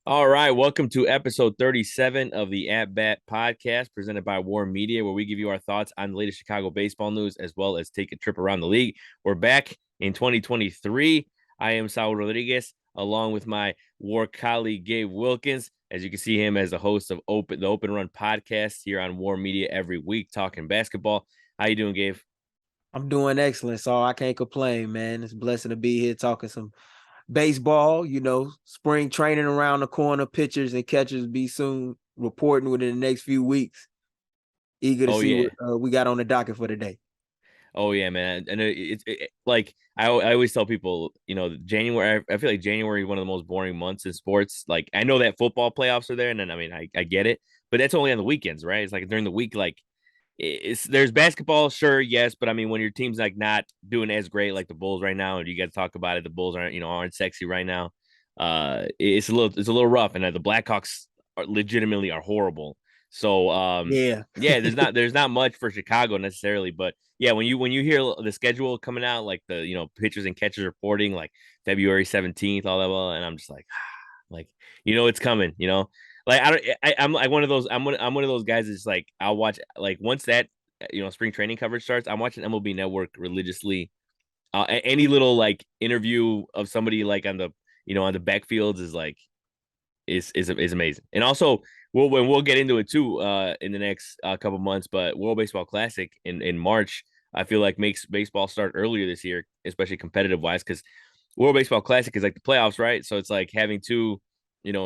All right, welcome to episode 37 of the At Bat podcast presented by War Media, where we give you our thoughts on the latest Chicago baseball news as well as take a trip around the league. We're back in 2023. I am Saul Rodriguez, along with my War colleague Gabe Wilkins. As you can see him as the host of the Open Run podcast here on War Media every week, talking basketball. How you doing, Gabe? I'm doing excellent, so I can't complain, man. It's a blessing to be here talking some baseball. Spring training around the corner, pitchers and catchers be soon reporting within the next few weeks. Eager to Oh see yeah. what we got on the docket for today. Oh yeah, man. And like I always tell people, January. I feel like January is one of the most boring months in sports. Like I know that football playoffs are there, and then I mean I get it, but that's only on the weekends, right? It's like during the week, like there's basketball, sure, yes, but I mean when your team's like not doing as great like the Bulls right now, and you got to talk about it, the Bulls aren't sexy right now. It's a little rough, and the Blackhawks legitimately are horrible. So Yeah. yeah, there's not much for Chicago necessarily, but yeah, when you hear the schedule coming out, like the pitchers and catchers reporting like February 17th, all that, well, and I'm just like, like it's coming, like I'm like one of those I'm one of those guys that's like I'll watch like once that spring training coverage starts, I'm watching MLB Network religiously. Any little like interview of somebody like on the backfields is like is amazing. And also we'll get into it too in the next couple months, but World Baseball Classic in March I feel like makes baseball start earlier this year, especially competitive wise, because World Baseball Classic is like the playoffs, right? So it's like having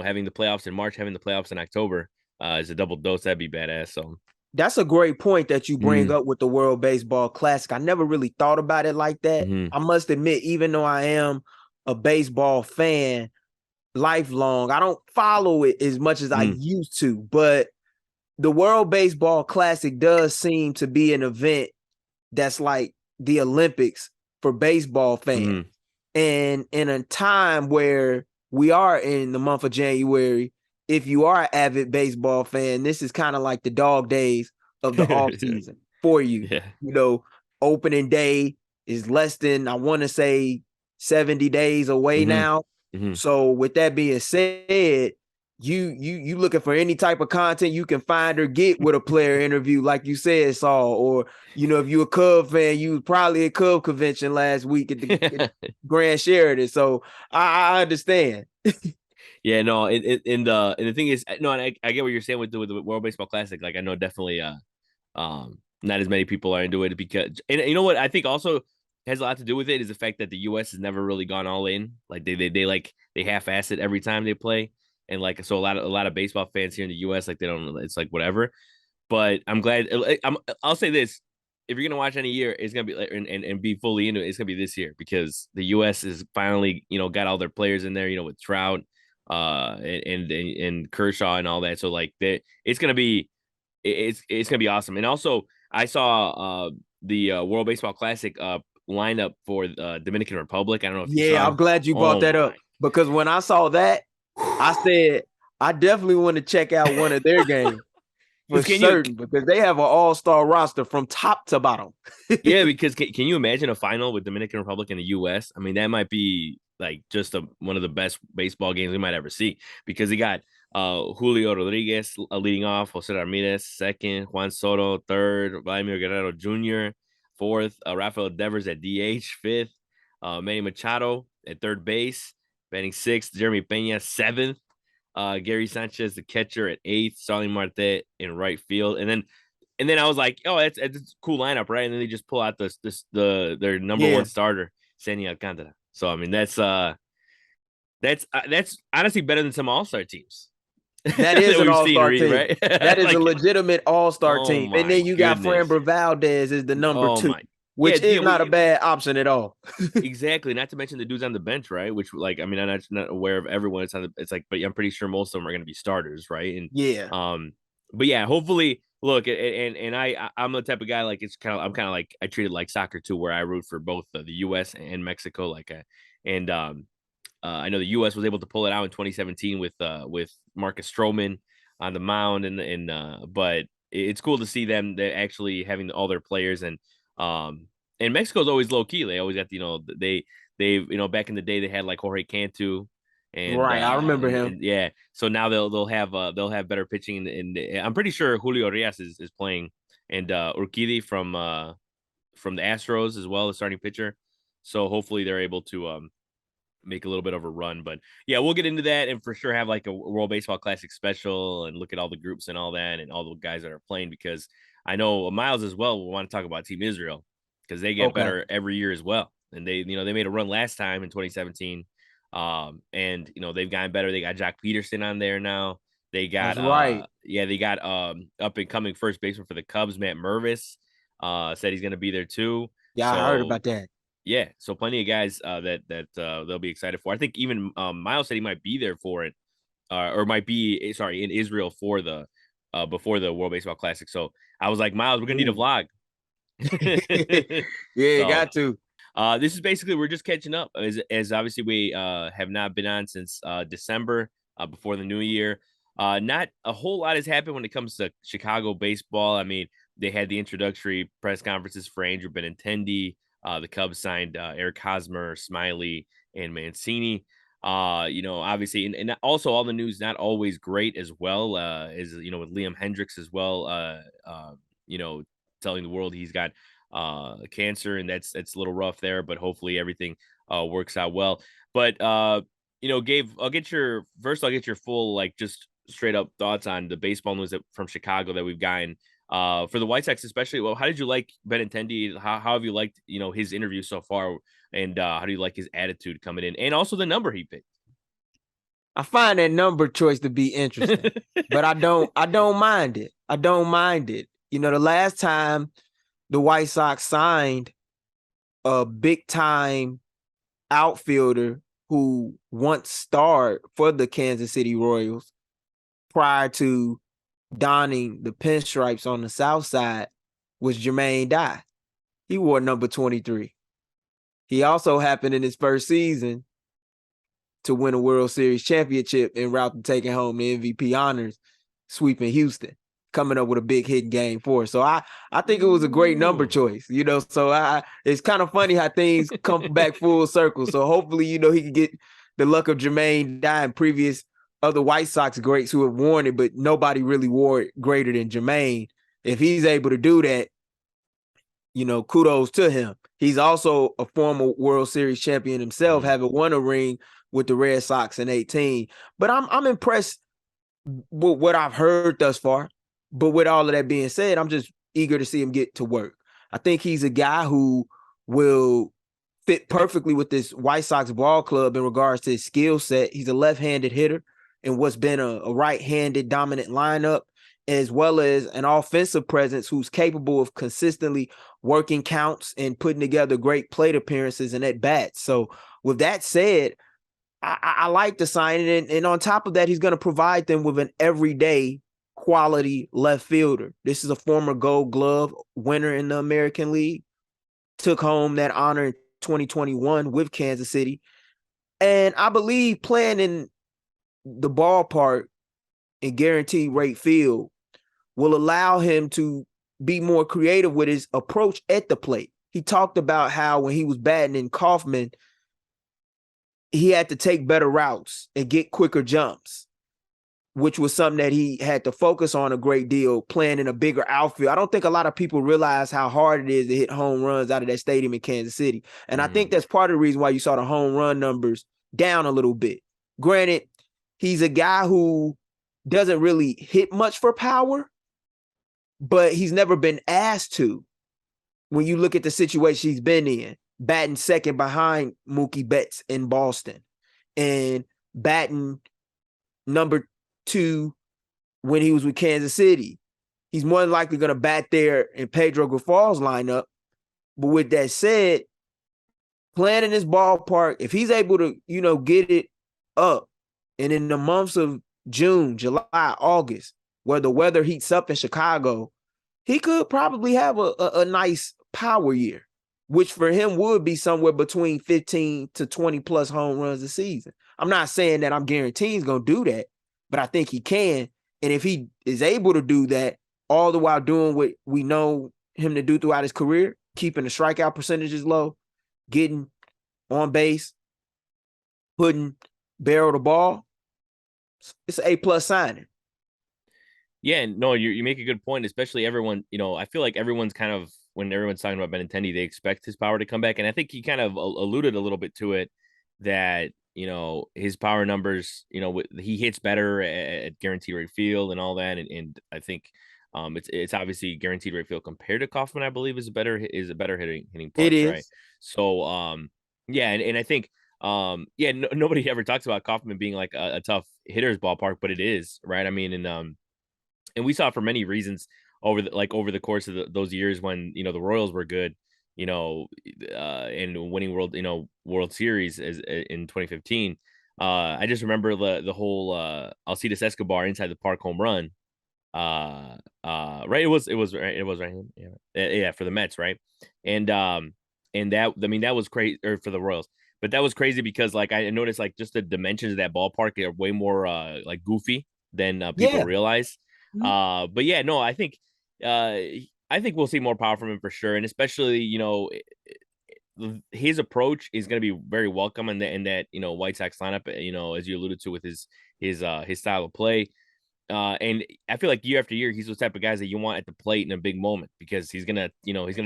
having the playoffs in March, having the playoffs in October is a double dose. That'd be badass. So That's a great point that you bring mm, up with the World Baseball Classic. I never really thought about it like that. mm-hmm, I must admit, even though I am a baseball fan lifelong, I don't follow it as much as I mm, used to, but the World Baseball Classic does seem to be an event that's like the Olympics for baseball fans. mm-hmm. And in a time where we are in the month of January, if you are an avid baseball fan, this is kind of like the dog days of the off season for you. Yeah. Opening day is less than, I want to say, 70 days away Mm-hmm, now. mm-hmm. So with that being said, you looking for any type of content you can find or get with a player interview, like you said, Saul, or if you're a Cub fan, you was probably at Cub convention last week at the Grand Sheridan. So I understand. Yeah, no, and the thing is, no, and I get what you're saying with the World Baseball Classic. Like, I know definitely, not as many people are into it because, and you know what, I think also has a lot to do with it is the fact that the U.S. has never really gone all in. Like they half-ass it every time they play, and like so a lot of baseball fans here in the U.S. like they don't. It's like whatever. But I'm glad. I'll say this: if you're gonna watch any year, it's gonna be and be fully into it. It's gonna be this year because the U.S. is finally got all their players in there. With Trout, and Kershaw and all that. So like it's gonna be it's gonna be awesome. And also I saw the World Baseball Classic lineup for Dominican Republic. I don't know if you Yeah, saw. I'm glad you brought Oh that up my. because when I saw that, I said I definitely want to check out one of their games for Because can you certain because they have an all-star roster from top to bottom. Yeah, because can you imagine a final with Dominican Republic and the U.S.? I mean, that might be like just one of the best baseball games we might ever see because they got Julio Rodriguez leading off, Jose Ramirez second, Juan Soto third, Vladimir Guerrero Jr. fourth, Rafael Devers at DH fifth, Manny Machado at third base, batting sixth, Jeremy Pena seventh, Gary Sanchez the catcher at eighth, Starling Marte in right field, and then I was like, oh, it's a cool lineup, right? And then they just pull out their number Yeah, one starter, Sandy Alcantara. So I mean, that's honestly better than some All Star teams that is that an we've seen, all-star Reed, team. right? That is a Like, legitimate all-star oh team. And my then you got goodness, Framber Valdez as the number oh two, my, yeah, which is not a bad option at all. exactly. Not to mention the dudes on the bench, right? Which, like, I mean, I'm not aware of everyone. It's like, but I'm pretty sure most of them are going to be starters, right? And Yeah. but yeah, hopefully, look, and I'm the type of guy like I'm kind of like I treat it like soccer too, where I root for both the U.S. and Mexico, and I know the U.S. was able to pull it out in 2017 with Marcus Stroman on the mound, and but it's cool to see them they're actually having all their players and Mexico's always low key. They always got they back in the day they had like Jorge Cantu and Right. I remember him. yeah, so now they'll have better pitching, and I'm pretty sure Julio Rios is playing, and Urquidy from the Astros as well, the starting pitcher. So hopefully they're able to make a little bit of a run. But yeah, we'll get into that and for sure have like a World Baseball Classic special and look at all the groups and all that and all the guys that are playing, because I know Miles as well will want to talk about Team Israel because they get Okay. better every year as well. And they made a run last time in 2017. And they've gotten better. They got Jack Peterson on there now. They got That's right. they got up and coming first baseman for the Cubs, Matt Mervis. Said he's gonna be there too. Yeah, I heard So about that. yeah, so plenty of guys that they'll be excited for. I think even Miles said he might be there for it, or might be sorry in Israel for the before the World Baseball Classic. So I was like, Miles, we're gonna need a Ooh. vlog. Yeah, So got to. this is basically we're just catching up as obviously we have not been on since December before the new year. Not a whole lot has happened when it comes to Chicago baseball. I mean, they had the introductory press conferences for Andrew Benintendi. The Cubs signed Eric Hosmer, Smiley, and Mancini. Obviously, and also all the news not always great as well. Is with Liam Hendriks as well. You know, telling the world he's got cancer, and that's a little rough there, but hopefully everything works out well. But Gabe, I'll get your full like just straight up thoughts on the baseball news from Chicago that we've gotten. For the White Sox, especially, well, how did you like Benintendi? How have you liked his interview so far, and how do you like his attitude coming in, and also the number he picked? I find that number choice to be interesting, but I don't mind it. I don't mind it. The last time the White Sox signed a big time outfielder who once starred for the Kansas City Royals prior to donning the pinstripes on the South Side was Jermaine Dye. He wore number 23. He also happened in his first season to win a World Series championship en route to taking home the MVP honors, sweeping Houston, coming up with a big hit in Game 4. So I think it was a great number choice, So it's kind of funny how things come back full circle. So hopefully, he can get the luck of Jermaine Dye and previous other White Sox greats who have worn it, but nobody really wore it greater than Jermaine. If he's able to do that, kudos to him. He's also a former World Series champion himself, having won a ring with the Red Sox in 18. But I'm impressed with what I've heard thus far. But with all of that being said, I'm just eager to see him get to work. I think he's a guy who will fit perfectly with this White Sox ball club in regards to his skill set. He's a left-handed hitter in what's been a right-handed dominant lineup, as well as an offensive presence who's capable of consistently working counts and putting together great plate appearances and at bats. So with that said, I like the signing, and on top of that, he's going to provide them with an everyday quality left fielder. This is a former Gold Glove winner in the American League, took home that honor in 2021 with Kansas City, and I believe playing in the ballpark in guaranteed rate field will allow him to be more creative with his approach at the plate. He talked about how when he was batting in Kauffman, he had to take better routes and get quicker jumps, which was something that he had to focus on a great deal playing in a bigger outfield. I don't think a lot of people realize how hard it is to hit home runs out of that stadium in Kansas City. And I think that's part of the reason why you saw the home run numbers down a little bit. Granted, he's a guy who doesn't really hit much for power, but he's never been asked to. When you look at the situation he's been in, batting second behind Mookie Betts in Boston and batting number 2 when he was with Kansas City. He's more than likely going to bat there in Pedro Grifal's lineup. But with that said, playing in this ballpark, if he's able to, get it up, and in the months of June, July, August, where the weather heats up in Chicago, he could probably have a nice power year, which for him would be somewhere between 15 to 20 plus home runs a season. I'm not saying that I'm guaranteeing he's going to do that, but I think he can. And if he is able to do that, all the while doing what we know him to do throughout his career, keeping the strikeout percentages low, getting on base, putting barrel the ball, it's an A+ signing. Yeah, no, you make a good point, especially everyone, I feel like everyone's kind of when everyone's talking about Benintendi, they expect his power to come back. And I think he kind of alluded a little bit to it that, his power numbers, he hits better at guaranteed rate field and all that. And I think it's obviously guaranteed rate field compared to Kaufman, I believe is a better hitting It park, right? is. So yeah, and I think yeah, nobody ever talks about Kaufman being like a tough hitter's ballpark, but it is, right? I mean, and we saw for many reasons over the course of those years when the Royals were good, and winning World Series in 2015. I just remember the whole Alcides Escobar inside the park home run. Right, it was right, yeah, for the Mets, right, and that I mean that was crazy, or for the Royals, but that was crazy because like I noticed like just the dimensions of that ballpark are way more like goofy than people Yeah. realize. Mhm. But yeah, no, uh I think we'll see more power from him for sure, and especially his approach is going to be very welcome in that White Sox lineup. As you alluded to with his style of play. And I feel like year after year, he's those type of guys that you want at the plate in a big moment because he's gonna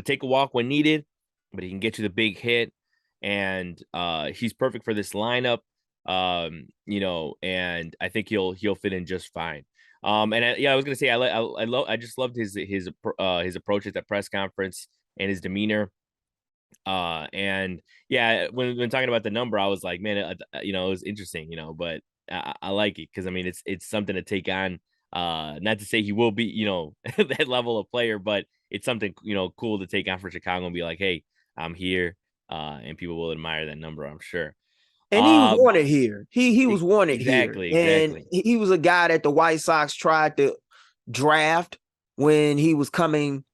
take a walk when needed, but he can get you the big hit, and he's perfect for this lineup. And I think he'll fit in just fine. Yeah, I was gonna say I just loved his approach at that press conference and his demeanor. And yeah, when talking about the number, I was like, man, it was interesting, but I like it because I mean, it's something to take on. Not to say he will be, that level of player, but it's something cool to take on for Chicago and be like, hey, I'm here, and people will admire that number, I'm sure. And he was Uh, wanted here. He was wanted here. exactly, And exactly. he was a guy that the White Sox tried to draft when he was coming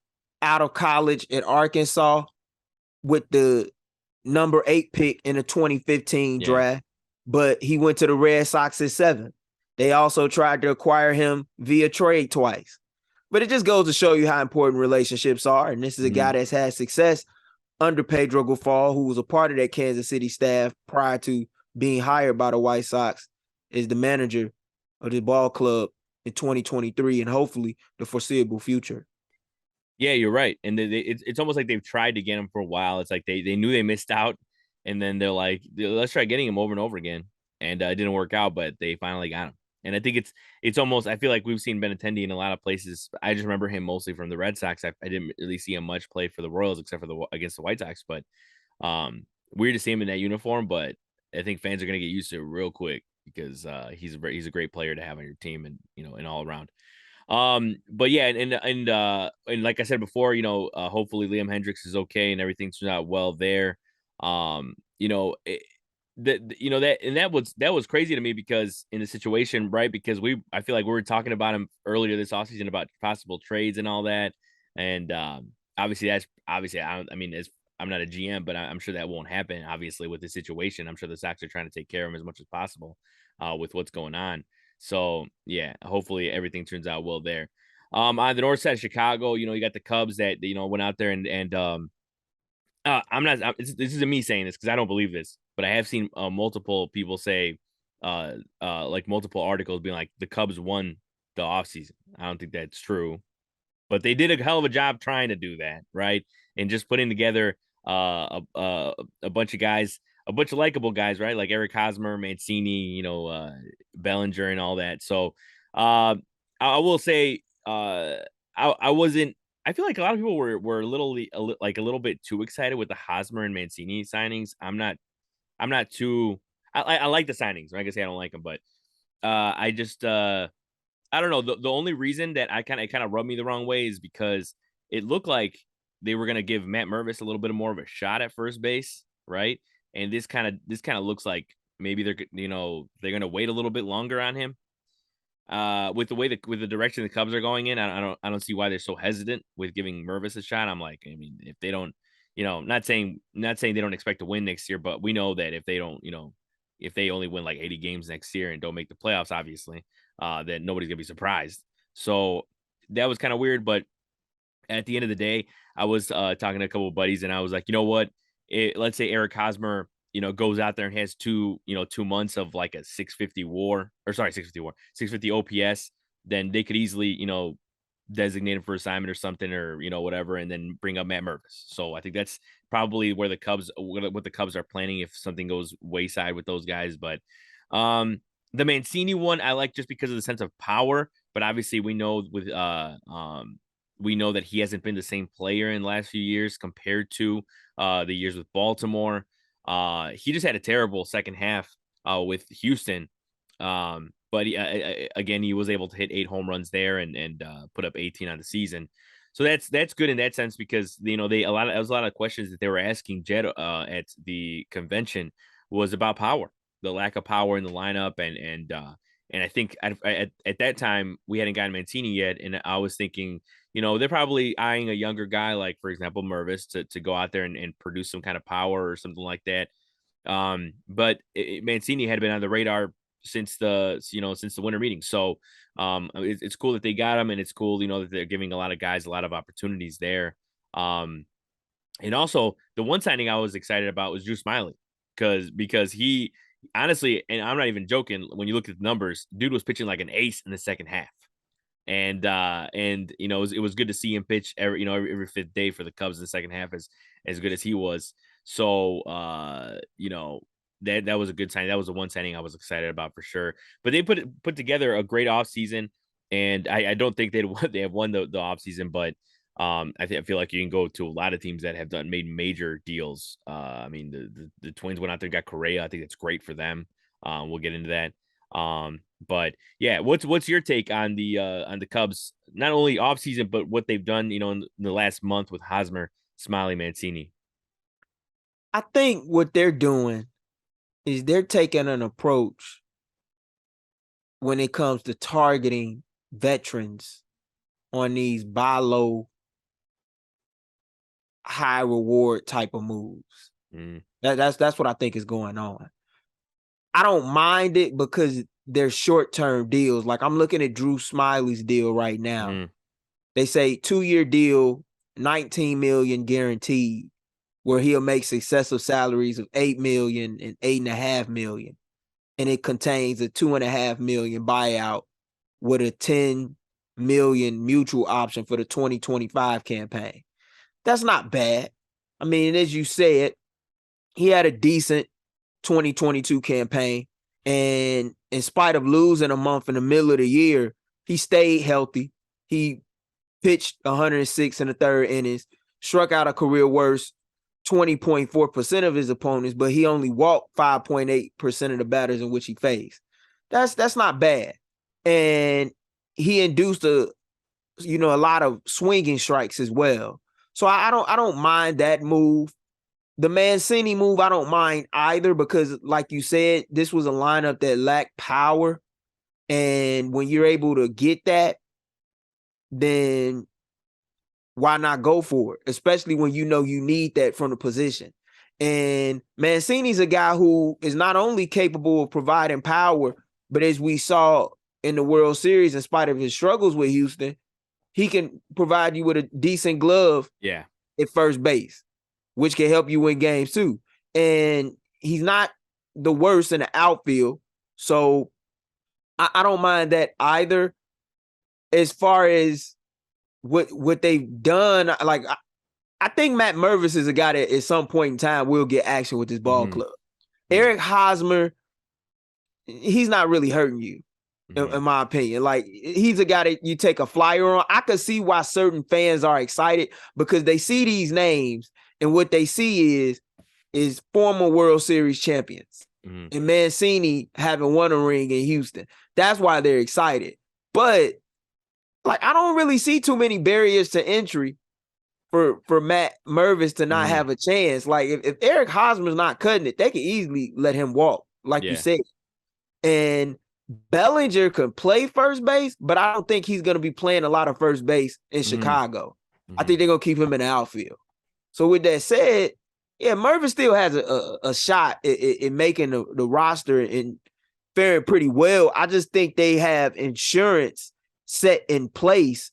out of college at Arkansas with the number 8 pick in the 2015 Yeah. draft, but he went to the Red Sox at 7. They also tried to acquire him via trade twice. But it just goes to show you how important relationships are. And this is a Mhm. guy that's had success under Pedro Gafal, who was a part of that Kansas City staff prior to being hired by the White Sox, is the manager of the ball club in 2023 and hopefully the foreseeable future. Yeah, you're right. And it's almost like they've tried to get him for a while. It's like they knew they missed out, and then they're like, let's try getting him over and over again. And it didn't work out, but they finally got him. And I think it's almost I feel like we've seen Benintendi in a lot of places. I just remember him mostly from the Red Sox. I didn't really see him much play for the Royals except for the against the White Sox. But weird to see him in that uniform. But I think fans are gonna get used to it real quick because he's a great player to have on your team and and all around. But yeah, and like I said before, hopefully Liam Hendriks is okay and everything turns out well there. That was crazy to me because in the situation, right? Because I feel like we were talking about him earlier this offseason about possible trades and all that, and obviously that's obviously I mean I'm not a GM, but I'm sure that won't happen. Obviously, with the situation, I'm sure the Sox are trying to take care of him as much as possible, with what's going on. So yeah, hopefully everything turns out well there. On the north side of Chicago, you got the Cubs that went out there and I'm not. This isn't me saying this because I don't believe this, but I have seen multiple people say, like multiple articles being like the Cubs won the offseason. I don't think that's true, but they did a hell of a job trying to do that, right? And just putting together a bunch of guys, a bunch of likable guys, right? Like Eric Hosmer, Mancini, Bellinger, and all that. So, I will say, I wasn't. I feel like a lot of people were like a little bit too excited with the Hosmer and Mancini signings. I'm not. I'm not too. I like the signings. Like I say, I don't like them, but I just I don't know. The only reason that it kind of rubbed me the wrong way is because it looked like they were gonna give Matt Mervis a little bit more of a shot at first base, right? And this kind of looks like maybe they're gonna wait a little bit longer on him. With the direction the Cubs are going in, I don't see why they're so hesitant with giving Mervis a shot. I'm like, I mean, if they don't, not saying they don't expect to win next year, but we know that if they don't, if they only win like 80 games next year and don't make the playoffs, obviously, then nobody's gonna be surprised. So that was kind of weird, but at the end of the day, I was talking to a couple of buddies, and I was like, you know what? Let's say Eric Hosmer goes out there and has 2 months of like a 650 war, or sorry, 650 OPS, then they could easily, designate him for assignment or something, or, whatever, and then bring up Matt Mervis. So I think that's probably where what the Cubs are planning if something goes wayside with those guys. But the Mancini one I like just because of the sense of power, but obviously we know that he hasn't been the same player in the last few years compared to the years with Baltimore. He just had a terrible second half with Houston. But again, he was able to hit 8 home runs there and put up 18 on the season. So that's good in that sense because there was a lot of questions that they were asking Jed at the convention was about power, the lack of power in the lineup, and I think at that time we hadn't gotten Mancini yet, and I was thinking, they're probably eyeing a younger guy like, for example, Mervis to go out there and produce some kind of power or something like that. But Mancini had been on the radar since the winter meeting. So it's cool that they got him, and it's cool, that they're giving a lot of guys a lot of opportunities there. And also the one signing I was excited about was Drew Smiley because he honestly, and I'm not even joking, when you look at the numbers, dude was pitching like an ace in the second half. And it was good to see him pitch every fifth day for the Cubs in the second half as good as he was. So that was a good sign. That was the one signing I was excited about for sure. But they put together a great offseason, and I don't think they have won the offseason, but I feel like you can go to a lot of teams that have made major deals. I mean, the Twins went out there and got Correa. I think that's great for them. We'll get into that. But yeah, what's your take on the Cubs, not only offseason, but what they've done, in the last month with Hosmer, Smiley, Mancini? I think what they're doing is they're taking an approach when it comes to targeting veterans on these buy low, high reward type of moves. That's what I think is going on. I don't mind it because they're short-term deals. Like I'm looking at Drew Smiley's deal right now. They say 2-year deal, $19 million guaranteed, where he'll make successive salaries of $8 million and $8.5 million. And it contains a $2.5 million buyout with a $10 million mutual option for the 2025 campaign. That's not bad. I mean, as you said, he had a decent 2022 campaign. And in spite of losing a month in the middle of the year, he stayed healthy. He pitched 106 in the third innings, struck out a career worst 20.4% of his opponents, but he only walked 5.8% of the batters in which he faced. That's not bad. And he induced a lot of swinging strikes as well. So I don't mind that move. The Mancini move, I don't mind either because, like you said, this was a lineup that lacked power. And when you're able to get that, then why not go for it? Especially when you need that from the position. And Mancini's a guy who is not only capable of providing power, but as we saw in the World Series, in spite of his struggles with Houston, he can provide you with a decent glove at first base, which can help you win games too. And he's not the worst in the outfield. So I don't mind that either. As far as what they've done, like I think Matt Mervis is a guy that at some point in time will get action with this ball club. Eric Hosmer, he's not really hurting you, in my opinion. Like he's a guy that you take a flyer on. I could see why certain fans are excited because they see these names and what they see is former World Series champions and Mancini having won a ring in Houston. That's why they're excited. But like I don't really see too many barriers to entry for Matt Mervis to not have a chance. Like if Eric Hosmer's not cutting it, they can easily let him walk, like you said. And Bellinger can play first base, but I don't think he's going to be playing a lot of first base in Chicago. I think they're going to keep him in the outfield. So with that said, yeah, Mervis still has a shot in making the roster and faring pretty well. I just think they have insurance set in place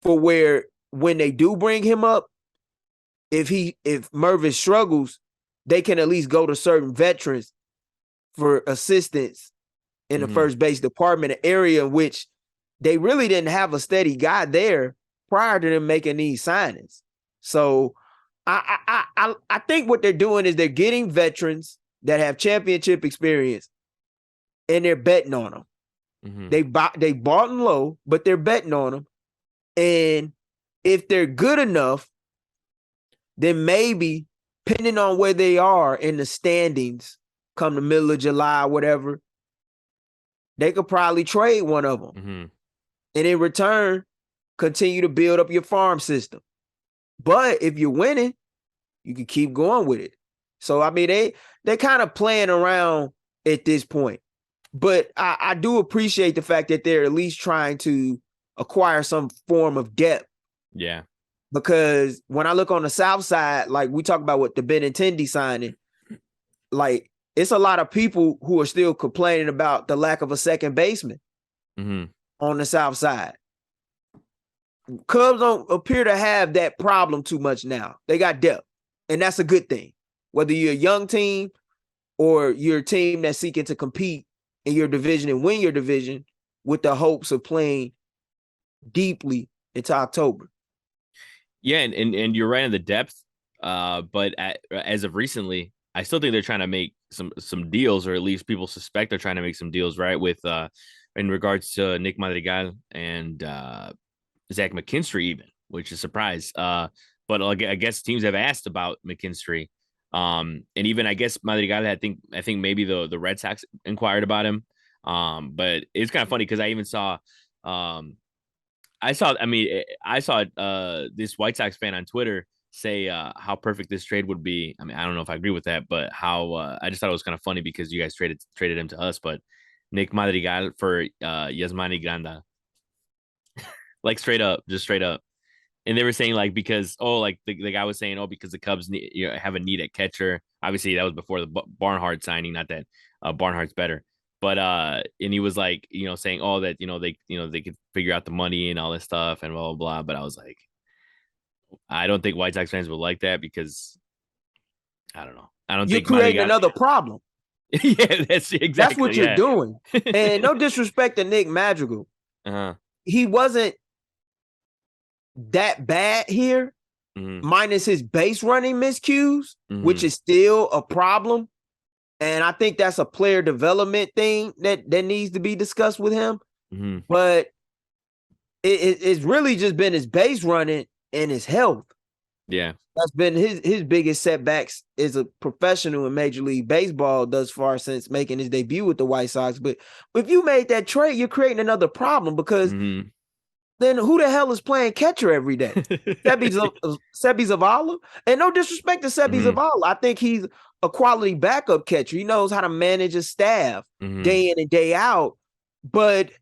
for where when they do bring him up, if Mervis struggles, they can at least go to certain veterans for assistance in the first base department, an area in which they really didn't have a steady guy there prior to them making these signings. So I think what they're doing is they're getting veterans that have championship experience, and they're betting on them. They bought them low, but they're betting on them. And if they're good enough, then maybe, depending on where they are in the standings, come the middle of July, whatever, they could probably trade one of them. And in return, continue to build up your farm system. But if you're winning, you can keep going with it. So, I mean, they're kind of playing around at this point. But I do appreciate the fact that they're at least trying to acquire some form of depth. Yeah. Because when I look on the South side, like we talk about what the Benintendi signing, like it's a lot of people who are still complaining about the lack of a second baseman on the South side. Cubs don't appear to have that problem too much now. They got depth, and that's a good thing. Whether you're a young team or you're a team that's seeking to compete in your division and win your division with the hopes of playing deeply into October. Yeah, and you're right in the depth. But as of recently, I still think they're trying to make some deals, or at least people suspect they're trying to make some deals, right? With in regards to Nick Madrigal and Zach McKinstry, even, which is a surprise. But I guess teams have asked about McKinstry. And even I guess Madrigal, I think maybe the Red Sox inquired about him. But it's kind of funny because I even saw I saw this White Sox fan on Twitter say how perfect this trade would be. I mean, I don't know if I agree with that, but how I just thought it was kind of funny because you guys traded him to us, but Nick Madrigal for Yasmani Granda. Like straight up. And they were saying like because the guy was saying because the Cubs have a need at catcher. Obviously that was before the Barnhart signing, not that Barnhart's better. But and he was like, saying that they could figure out the money and all this stuff and blah blah blah. But I was like, I don't think White Sox fans would like that because I don't know. I don't You're think creating another problem. Yeah, that's what you're doing. And no disrespect to Nick Madrigal. He wasn't that bad here, minus his base running miscues, which is still a problem. And I think that's a player development thing that needs to be discussed with him. But it's really just been his base running and his health. Yeah. That's been his biggest setbacks as a professional in Major League Baseball thus far since making his debut with the White Sox. But if you made that trade, you're creating another problem because then who the hell is playing catcher every day? Sebi Zavala? And no disrespect to Sebi Zavala. I think he's a quality backup catcher. He knows how to manage a staff day in and day out. But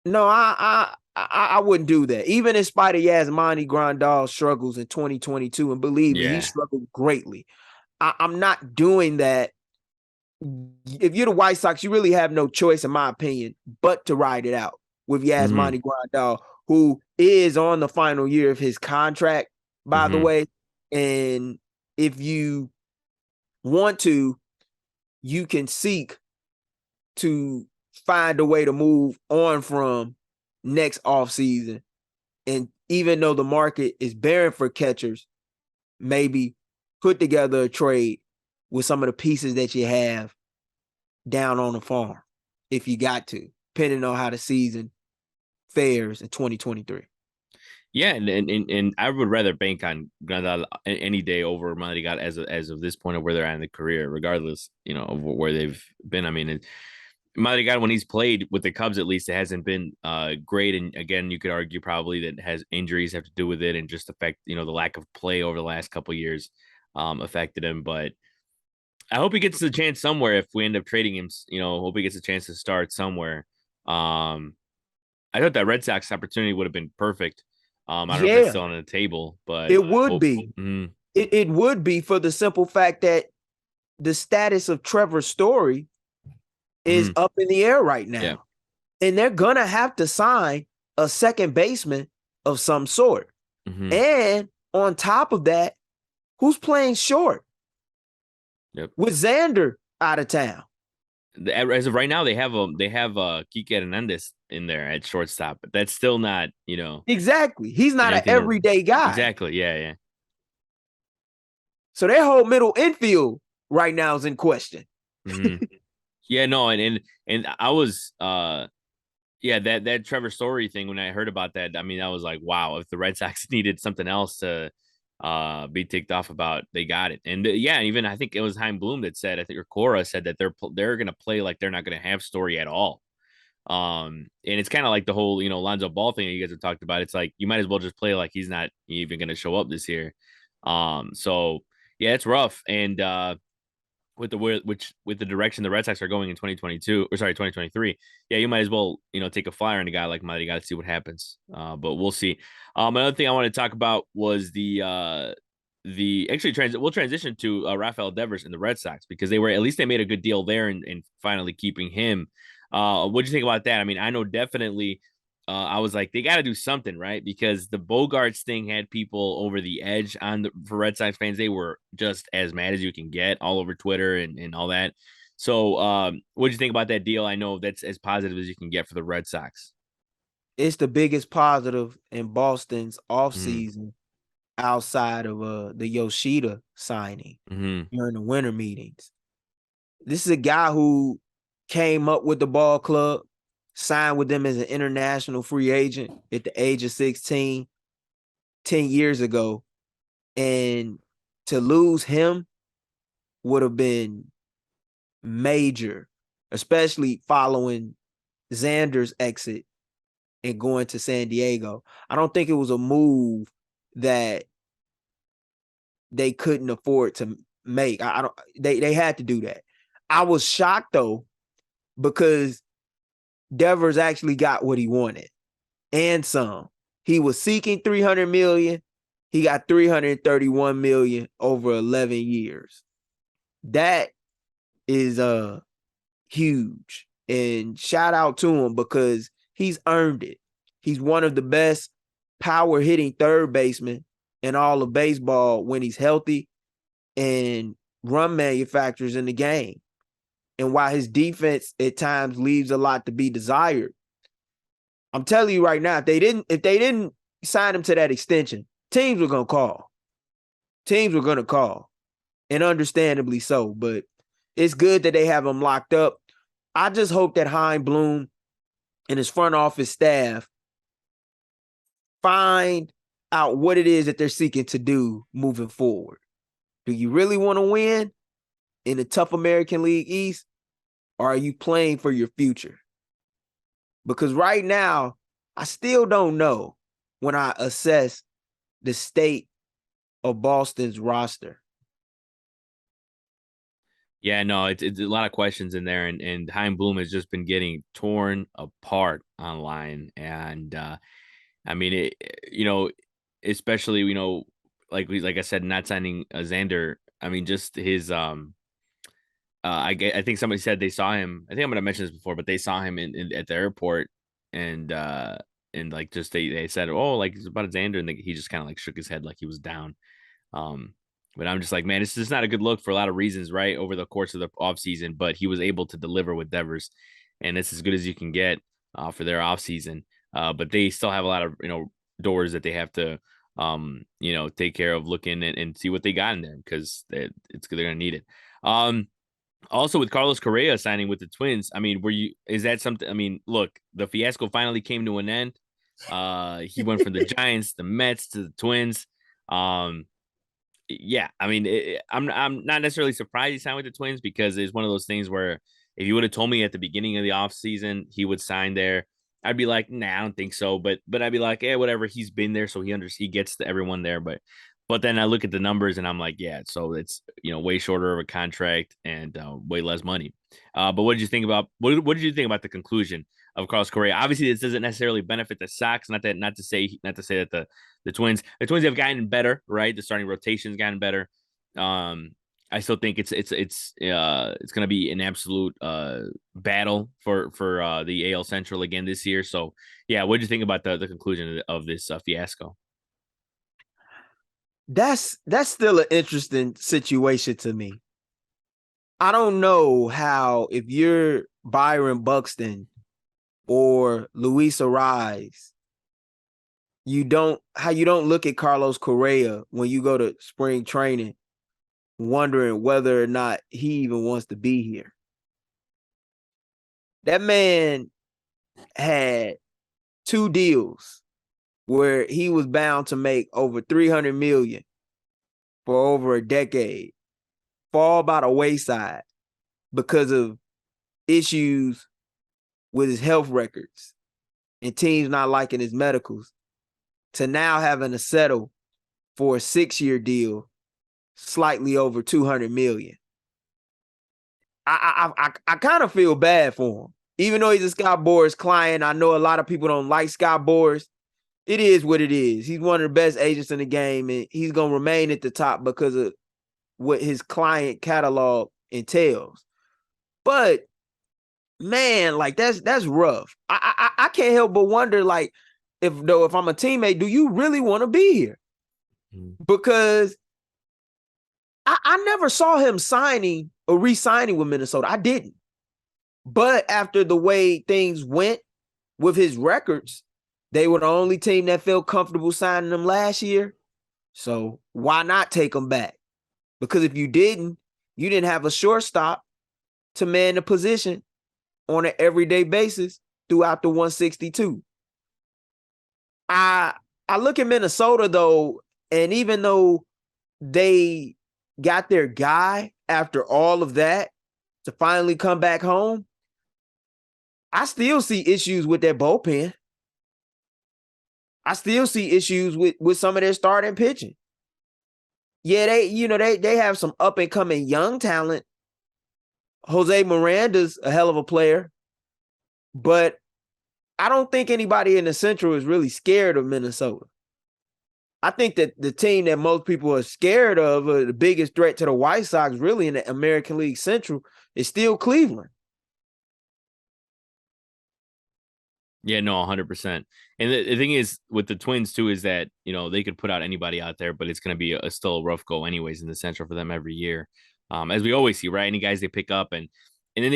no, I wouldn't do that. Even in spite of Yasmani Grandal's struggles in 2022, and believe me, he struggled greatly. I'm not doing that. If you're the White Sox, you really have no choice, in my opinion, but to ride it out with Yasmani Grandal, who is on the final year of his contract, by the way. And if you want to, you can seek to find a way to move on from next offseason. And even though the market is barren for catchers, maybe put together a trade with some of the pieces that you have down on the farm, if you got to, depending on how the season fares in 2023. Yeah, and I would rather bank on Grandal any day over Madrigal as of this point of where they're at in the career, regardless, of where they've been. I mean, Madrigal, when he's played with the Cubs, at least, it hasn't been great. And again, you could argue probably that has injuries have to do with it, and just affect the lack of play over the last couple of years affected him. But I hope he gets the chance somewhere if we end up trading him. Hope he gets a chance to start somewhere. I thought that Red Sox opportunity would have been perfect. I don't know if it's still on the table, but it would be. It would be, for the simple fact that the status of Trevor Story is up in the air right now. Yeah. And they're going to have to sign a second baseman of some sort. And on top of that, who's playing short? Yep. with Xander out of town. As of right now, they have Kike Hernandez in there at shortstop, but that's still not Exactly. He's not an anything to everyday guy. exactly. Yeah, yeah. So their whole middle infield right now is in question. Hmm. Yeah, no, and I was yeah, that Trevor Story thing, when I heard about that, I mean, I was like, wow, if the Red Sox needed something else to be ticked off about, they got it. And yeah, even I think it was Heim Bloom that said, I think, or Cora said that they're gonna play like they're not gonna have Story at all. And it's kind of like the whole, Lonzo Ball thing that you guys have talked about. It's like you might as well just play like he's not even gonna show up this year. So yeah, it's rough. And with the direction the Red Sox are going in 2022, or sorry, 2023, yeah, you might as well take a flyer on a guy like Madrigal to see what happens. But we'll see. Another thing I want to talk about was the actually we'll transition to Rafael Devers and the Red Sox, because at least they made a good deal there and finally keeping him. What do you think about that? I mean, I know definitely I was like, they got to do something, right? Because the Bogarts thing had people over the edge for Red Sox fans. They were just as mad as you can get all over Twitter and all that. So, what do you think about that deal? I know that's as positive as you can get for the Red Sox. It's the biggest positive in Boston's Mm-hmm. offseason outside of the Yoshida signing Mm-hmm. during the winter meetings. This is a guy who came up with the ball club, signed with them as an international free agent at the age of 16, 10 years ago. And to lose him would have been major, especially following Xander's exit and going to San Diego. I don't think it was a move that they couldn't afford to make. I don't they had to do that. I was shocked though, because Devers actually got what he wanted and some. He was seeking 300 million. He got 331 million over 11 years. That is huge. And shout out to him because he's earned it. He's one of the best power hitting third basemen in all of baseball when he's healthy and run manufacturers in the game. And while his defense at times leaves a lot to be desired, I'm telling you right now, if they didn't sign him to that extension, teams were gonna call. Teams were gonna call, and understandably so. But it's good that they have him locked up. I just hope that Hein Bloom and his front office staff find out what it is that they're seeking to do moving forward. Do you really want to win in the tough American League East, or are you playing for your future? Because right now, I still don't know when I assess the state of Boston's roster. Yeah, no, it's a lot of questions in there, and Heim Bloom has just been getting torn apart online, and I mean especially like I said, not signing Xander. I mean, just his I think somebody said they saw him. I think I'm gonna mention this before, but they saw him at the airport, and like just they said, oh, like it's about Xander, and he just kind of like shook his head like he was down. Um, but I'm just like, man, it's just not a good look for a lot of reasons, right? Over the course of the offseason, but he was able to deliver with Devers, and it's as good as you can get for their offseason. But they still have a lot of doors that they have to take care of, look in and see what they got in there, because they're gonna need it. Also, with Carlos Correa signing with the Twins, I mean, is that something? I mean, look, the fiasco finally came to an end. He went from the Giants, the Mets to the Twins. Um, yeah, I mean, I'm not necessarily surprised he signed with the Twins, because it's one of those things where if you would have told me at the beginning of the offseason he would sign there, I'd be like, nah, I don't think so. But I'd be like, yeah, whatever. He's been there, so he gets everyone there. But then I look at the numbers and I'm like, yeah, so it's way shorter of a contract and way less money. But what did you think about what did you think about the conclusion of Carlos Correa? Obviously, this doesn't necessarily benefit the Sox. Not to say that the Twins have gotten better, right? The starting rotation's gotten better. I still think it's going to be an absolute battle for the AL Central again this year. So yeah, what did you think about the conclusion of this fiasco? That's still an interesting situation to me, I don't know how, if you're Byron Buxton or Luis Arise, you don't look at Carlos Correa when you go to spring training, wondering whether or not he even wants to be here. That man had 2 deals where he was bound to make over 300 million for over a decade, fall by the wayside because of issues with his health records and teams not liking his medicals, to now having to settle for a 6-year deal, slightly over 200 million. I kind of feel bad for him. Even though he's a Scott Boras client, I know a lot of people don't like Scott Boras. It is what it is. He's one of the best agents in the game, and he's going to remain at the top because of what his client catalog entails. But man, like that's rough. I can't help but wonder, like, if I'm a teammate, do you really want to be here? Because I never saw him signing or re-signing with Minnesota. I didn't. But after the way things went with his records, they were the only team that felt comfortable signing him last year. So why not take him back? Because if you didn't have a shortstop to man the position on an everyday basis throughout the 162. I look at Minnesota, though, and even though they got their guy after all of that to finally come back home, I still see issues with their bullpen. I still see issues with some of their starting pitching. Yeah, they have some up and coming young talent. Jose Miranda's a hell of a player, but I don't think anybody in the Central is really scared of Minnesota. I think that the team that most people are scared of, or the biggest threat to the White Sox really in the American League Central, is still Cleveland. Yeah, no, 100%. And the thing is with the Twins too is that, they could put out anybody out there, but it's going to be still a rough go anyways in the Central for them every year. As we always see, right? Any guys they pick up and then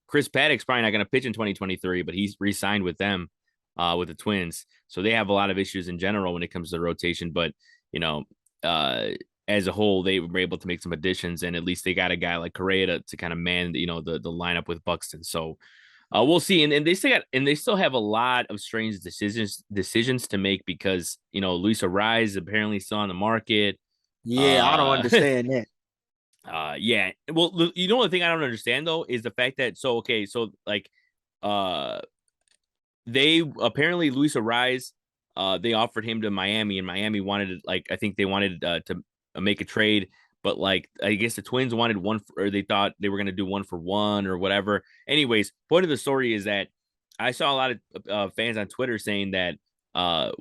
Chris Paddock's probably not going to pitch in 2023, but he's re-signed with them, with the Twins. So they have a lot of issues in general when it comes to the rotation, but as a whole, they were able to make some additions, and at least they got a guy like Correa to kind of man, the lineup with Buxton. So we'll see, and they still have a lot of strange decisions to make because Luis Rise apparently still on the market. Yeah, I don't understand that. Yeah. Well, the thing I don't understand though is the fact that they apparently Luis Rise, they offered him to Miami, and Miami wanted I think they wanted to make a trade. But I guess the Twins wanted one, or they thought they were going to do 1-for-1 or whatever. Anyways, point of the story is that I saw a lot of fans on Twitter saying that a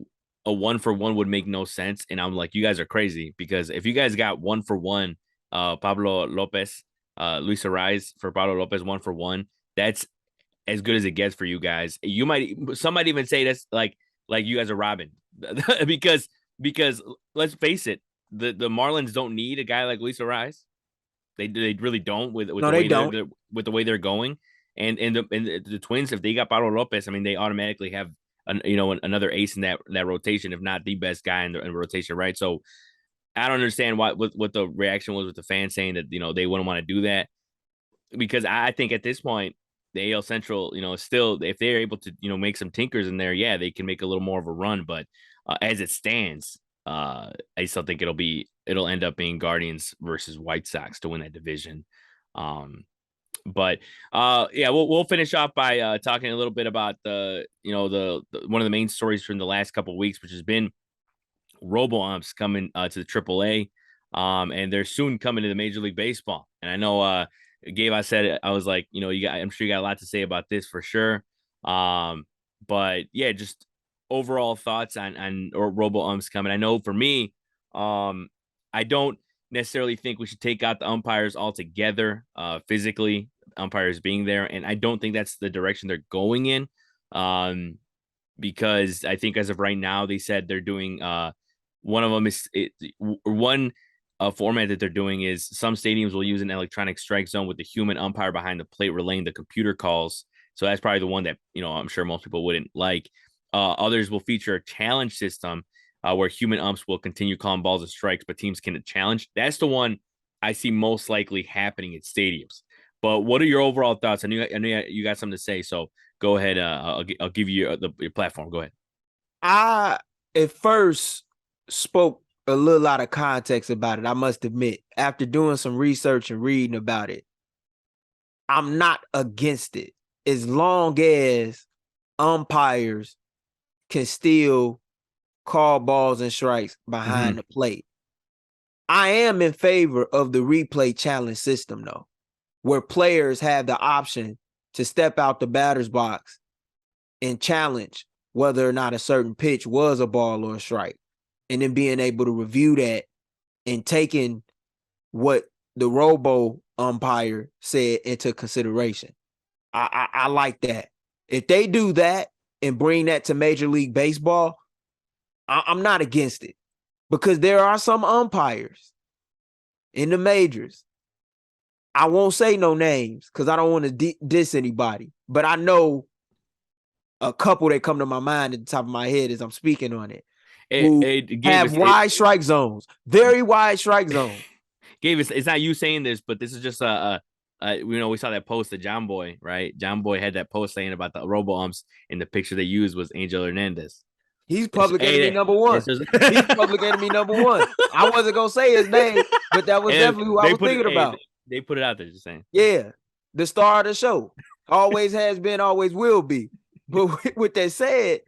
1-for-1 would make no sense. And I'm like, you guys are crazy, because if you guys got 1-for-1, Pablo Lopez, Luis Arraez for Pablo Lopez 1-for-1, that's as good as it gets for you guys. Some might even say that's like you guys are robbing because let's face it, the Marlins don't need a guy like Luis Arraez. They really don't with No, the they way don't. with the way they're going. And the Twins, if they got Pablo Lopez, I mean, they automatically have another ace in that rotation, if not the best guy in the rotation, right? So I don't understand what the reaction was with the fans saying that they wouldn't want to do that, because I think at this point the AL Central, still, if they're able to make some tinkers in there, yeah, they can make a little more of a run. But as it stands, I still think it'll end up being Guardians versus White Sox to win that division. But yeah, we'll finish off by talking a little bit about the one of the main stories from the last couple of weeks, which has been robo umps coming to the AAA, and they're soon coming to the Major League Baseball. And I know Gabe, I said it, I was like, I'm sure you got a lot to say about this for sure. But yeah, just overall thoughts on or robo umps coming. I know for me, I don't necessarily think we should take out the umpires altogether, physically, umpires being there, and I don't think that's the direction they're going in. Because I think as of right now, they said they're doing one of them is one format that they're doing is some stadiums will use an electronic strike zone with the human umpire behind the plate relaying the computer calls. So that's probably the one that, I'm sure most people wouldn't like. Others will feature a challenge system where human umps will continue calling balls and strikes, but teams can challenge. That's the one I see most likely happening at stadiums. But what are your overall thoughts? I know you got something to say, so go ahead. I'll give you your platform. Go ahead. I at first spoke a little out of context about it. I must admit, after doing some research and reading about it, I'm not against it as long as umpires can still call balls and strikes behind the plate. I am in favor of the replay challenge system, though, where players have the option to step out the batter's box and challenge whether or not a certain pitch was a ball or a strike, and then being able to review that and taking what the robo umpire said into consideration. I like that. If they do that and bring that to Major League Baseball, I'm not against it, because there are some umpires in the majors. I won't say no names because I don't want to diss anybody, but I know a couple that come to my mind at the top of my head as I'm speaking on it, who have wide strike zones, very wide strike zones. Gabe, it's not you saying this, but this is just we saw that post of John Boy, right? John Boy had that post saying about the robo umps, and the picture they used was Angel Hernandez. He's public enemy number one. He's public enemy number one. I wasn't gonna say his name, but that was definitely who I was thinking about. They put it out there, just saying. Yeah, the star of the show, always has been, always will be. But with that said,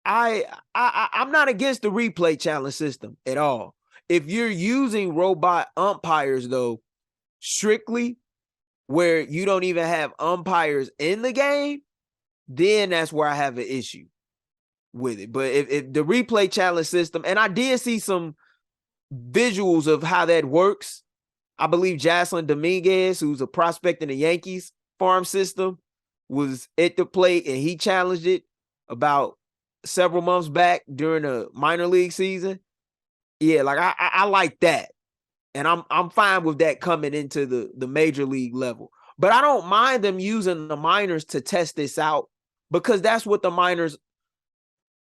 I'm not against the replay challenge system at all. If you're using robot umpires, though, strictly where you don't even have umpires in the game, then that's where I have an issue with it. But if the replay challenge system, and I did see some visuals of how that works. I believe Jaslyn Dominguez, who's a prospect in the Yankees farm system, was at the plate and he challenged it about several months back during a minor league season. Yeah, like I like that. And I'm fine with that coming into the major league level. But I don't mind them using the minors to test this out, because that's what the minors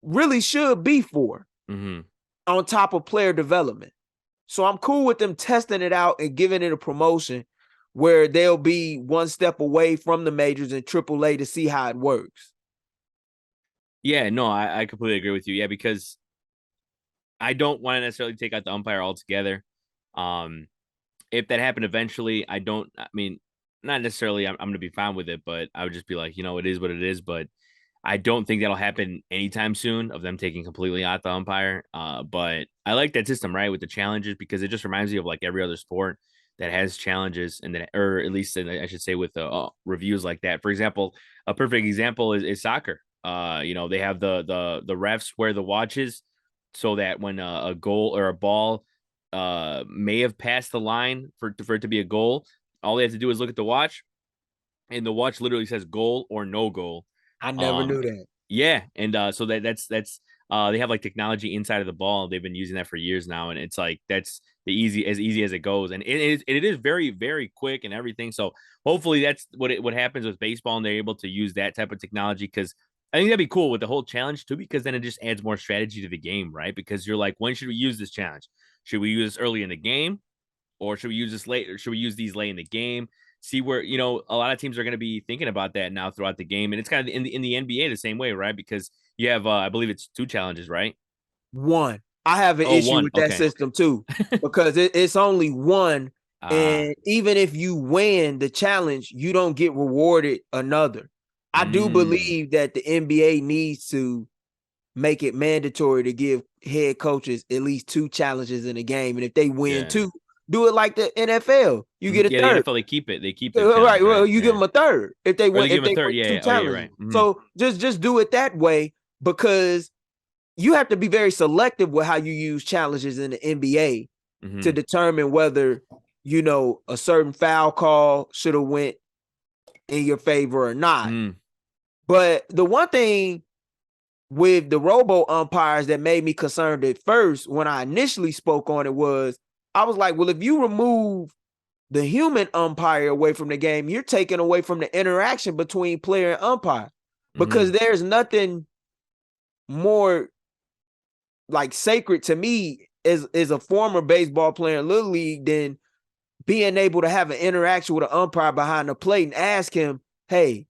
really should be for, on top of player development. So I'm cool with them testing it out and giving it a promotion where they'll be one step away from the majors and AAA to see how it works. Yeah, no, I completely agree with you. Yeah, because I don't want to necessarily take out the umpire altogether. If that happened eventually, not necessarily I'm going to be fine with it, but I would just be like, it is what it is. But I don't think that'll happen anytime soon, of them taking completely out the umpire. But I like that system, right, with the challenges, because it just reminds me of like every other sport that has challenges, and that, or at least I should say, with reviews like that. For example, a perfect example is soccer. They have the refs wear the watches so that when a goal or a ball may have passed the line for it to be a goal, all they have to do is look at the watch, and the watch literally says goal or no goal. I never knew that. Yeah, and so that's they have like technology inside of the ball. They've been using that for years now, and it's like that's easy as it goes, and it is very, very quick and everything. So hopefully that's what happens with baseball, and they're able to use that type of technology, because I think that'd be cool with the whole challenge too, because then it just adds more strategy to the game, right? Because you're like, when should we use this challenge? Should we use this early in the game, or should we use this late, or should we use these late in the game? See where, a lot of teams are going to be thinking about that now throughout the game. And it's kind of in the NBA the same way, right? Because you have, I believe it's 2 challenges, right? One. I have an issue with that system too, because it's only one. And even if you win the challenge, you don't get rewarded another. I do believe that the NBA needs to make it mandatory to give head coaches at least 2 challenges in a game. And if they win 2, do it like the NFL. You get a third. The NFL, they keep it. Right. Well, you give them a third if they win. If they win 2 challenges. Right. So just do it that way, because you have to be very selective with how you use challenges in the NBA to determine whether, a certain foul call should have went in your favor or not. But the one thing with the robo umpires that made me concerned at first when I initially spoke on it was I was like, well, if you remove the human umpire away from the game, you're taking away from the interaction between player and umpire, because there's nothing more like sacred to me as a former baseball player in Little League than being able to have an interaction with an umpire behind the plate and ask him, hey,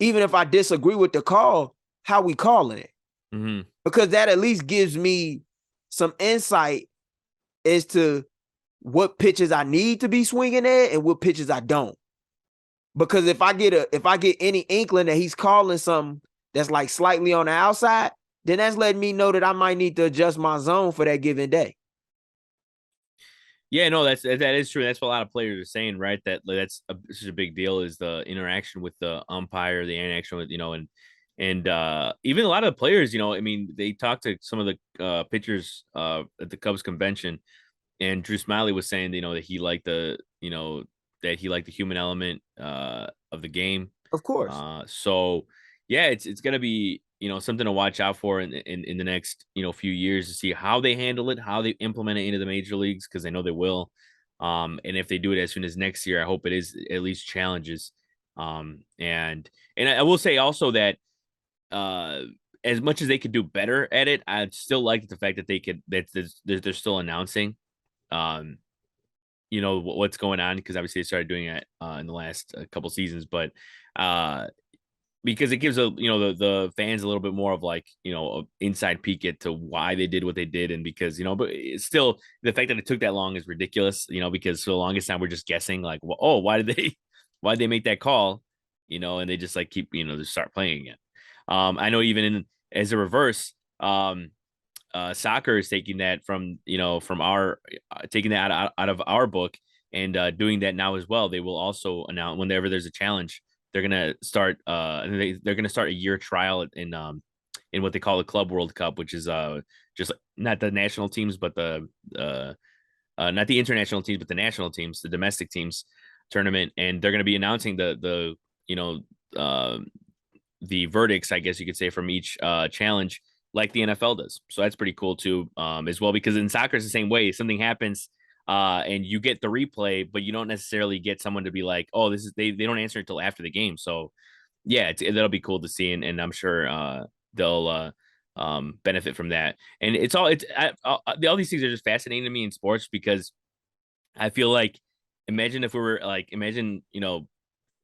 even if I disagree with the call, how we calling it? Mm-hmm. Because that at least gives me some insight as to what pitches I need to be swinging at and what pitches I don't. Because if I get any inkling that he's calling something that's like slightly on the outside, then that's letting me know that I might need to adjust my zone for that given day. Yeah, no, that is true. That's what a lot of players are saying, right? That's such a big deal, is the interaction with the umpire, the interaction with, and even a lot of the players, I mean, they talked to some of the pitchers at the Cubs convention, and Drew Smiley was saying, that he liked the human element of the game. Of course. So yeah, it's gonna be, something to watch out for in the next, few years, to see how they handle it, how they implement it into the major leagues, because I know they will. And if they do it as soon as next year, I hope it is at least challenges. And I will say also that uh as much as they could do better at it, I'd still like the fact that they're still announcing um what's going on, because obviously they started doing it in the last couple seasons, but uh because it gives the fans a little bit more of like, a inside peek into why they did what they did. And because, but it's still, the fact that it took that long is ridiculous, because for the longest time we're just guessing like, well, oh, why did they make that call, and they just like keep, just start playing again. I know even as a reverse, soccer is taking that from our taking that out of our book, and doing that now as well. They will also announce whenever there's a challenge, they're gonna start they're gonna start a year trial in what they call the Club World Cup, which is just not the national teams, but the not the international teams, but the national teams, the domestic teams tournament. And they're going to be announcing uh, the verdicts, I guess you could say, from each challenge, like the NFL does. So that's pretty cool too, as well, because in soccer it's the same way. Something happens, and you get the replay, but you don't necessarily get someone to be like, oh, this is they don't answer until after the game. So yeah, that'll be cool to see, and I'm sure they'll benefit from that. And all these things are just fascinating to me in sports, because I feel like, imagine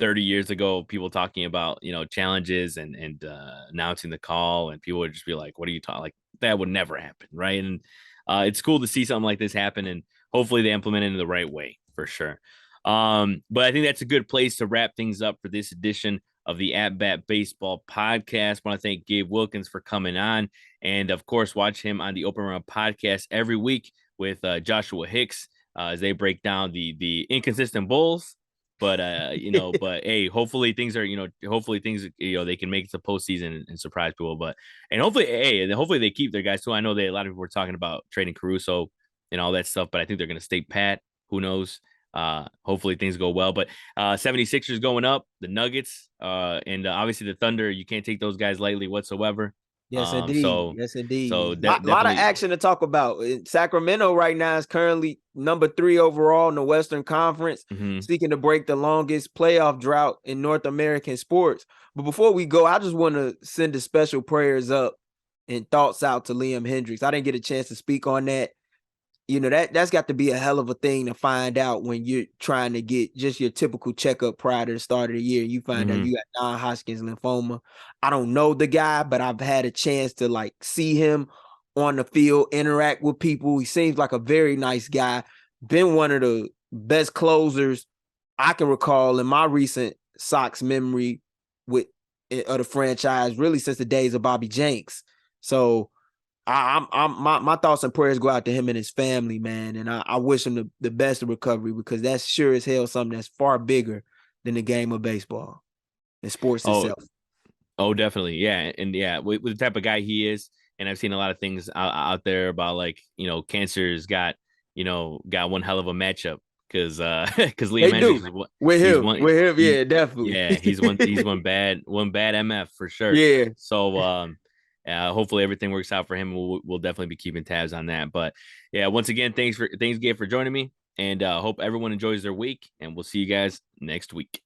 30 years ago, people talking about, challenges and announcing the call, and people would just be like, what are you talking, like, that would never happen, right? And it's cool to see something like this happen, and hopefully they implement it in the right way, for sure. But I think that's a good place to wrap things up for this edition of the At Bat Baseball podcast. I want to thank Gabe Wilkins for coming on, and of course, watch him on the Open Run podcast every week with Joshua Hicks, as they break down the inconsistent Bulls. But but hey, hopefully things they can make it to postseason and surprise people. But and hopefully they keep their guys too. I know a lot of people were talking about trading Caruso and all that stuff, but I think they're going to stay pat. Who knows? Hopefully things go well. But 76ers going up, the Nuggets, and obviously the Thunder. You can't take those guys lightly whatsoever. Yes, indeed. Yes, indeed. Lot of Definitely action to talk about. Sacramento right now is currently number 3 overall in the Western Conference, seeking to break the longest playoff drought in North American sports. But before we go, I just want to send a special prayers up and thoughts out to Liam Hendriks. I didn't get a chance to speak on that. That's got to be a hell of a thing to find out when you're trying to get just your typical checkup prior to the start of the year. You find out you got non-Hodgkin's lymphoma. I don't know the guy, but I've had a chance to like see him on the field, interact with people. He seems like a very nice guy. Been one of the best closers I can recall in my recent Sox memory with of the franchise, really since the days of Bobby Jenks. So my thoughts and prayers go out to him and his family, man. And I wish him the best of recovery, because that's sure as hell something that's far bigger than the game of baseball and sports itself. Oh, definitely. Yeah. And yeah, with the type of guy he is, and I've seen a lot of things out there about like, cancer's got one hell of a matchup, because Liam Hendriks with him, yeah, definitely. Yeah, he's one bad MF for sure. Yeah. So hopefully everything works out for him. We'll definitely be keeping tabs on that. But yeah, once again, thanks again for joining me, and hope everyone enjoys their week. And we'll see you guys next week.